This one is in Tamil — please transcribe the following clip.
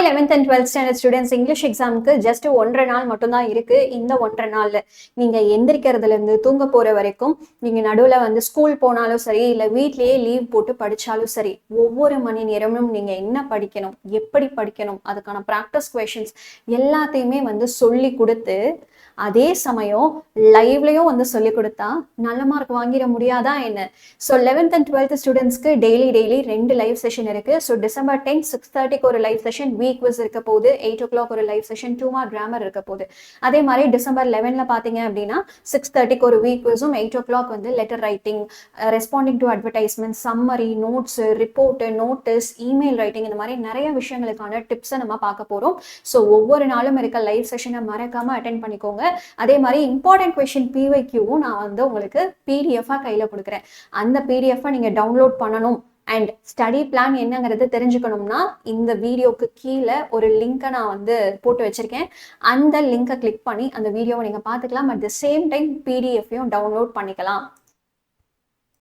Hi 11th and 12th standard students, English எக்ஸாமுக்கு ஜஸ்ட் 1.5 நாள் மட்டும் தான் இருக்கு. இந்த 1.5 நாள்ல நீங்க எந்திரிக்கிறதுல இருந்து தூங்க போற வரைக்கும், நீங்க நடுவுல வந்து ஸ்கூல் போனாலும் சரி, இல்ல வீட்லயே லீவ் போட்டு படிச்சாலும் சரி, ஒவ்வொரு மணி நேரமும் நீங்க என்ன படிக்கணும், எப்படி படிக்கணும், அதுக்கான ப்ராக்டிஸ் கொஷின்ஸ் எல்லாத்தையுமே வந்து சொல்லி கொடுத்து, அதே சமயம் லைவ்லயும் வந்து சொல்லி கொடுத்தா நல்ல மார்க் வாங்கிட முடியாதா என்ன? ஸோ 11th and 12th ஸ்டூடெண்ட்ஸ்க்கு டெய்லி 2 லைவ் செஷன் இருக்கு. ஸோ டிசம்பர் 10 6:30க்கு ஒரு லைவ் செஷன், வீக் குவிஸ் இருக்க போகுது. 8 o'clock ஒரு லைவ் செஷன், 2 மார்க் கிராமர் இருக்க போகுது. அதே மாதிரி டிசம்பர் 11ல பாத்தீங்க அப்படின்னா 6:30க்கு ஒரு வீக் குவிஸும், 8 o'clock வந்து letter writing, responding to advertisement, summary, notes, report, notice, email writing, இந்த மாதிரி நிறைய விஷயங்களுக்கான டிப்ஸை நம்ம பார்க்க போறோம். ஸோ ஒவ்வொரு நாளும் இருக்க லைவ் செஷனை மறக்காம அட்டென்ட் பண்ணிக்கோங்க. அதே மாதிரி இம்பார்ட்டன்ட் கொஸ்டின் பிவைக்யூவும் நான் வந்து உங்களுக்கு பிடிஎஃபா கையில கொடுக்குறேன். அந்த பிடிஎஃபை நீங்க டவுன்லோட் பண்ணணும் அண்ட் ஸ்டடி பிளான் என்னங்கிறது தெரிஞ்சுக்கணும்னா இந்த வீடியோக்கு கீழே ஒரு லிங்கை நான் வந்து போட்டு வச்சிருக்கேன். அந்த லிங்கை கிளிக் பண்ணி அந்த வீடியோவை நீங்க பார்த்துக்கலாம். அட் த சேம் டைம் பிடிஎஃப்பையும் டவுன்லோட் பண்ணிக்கலாம்.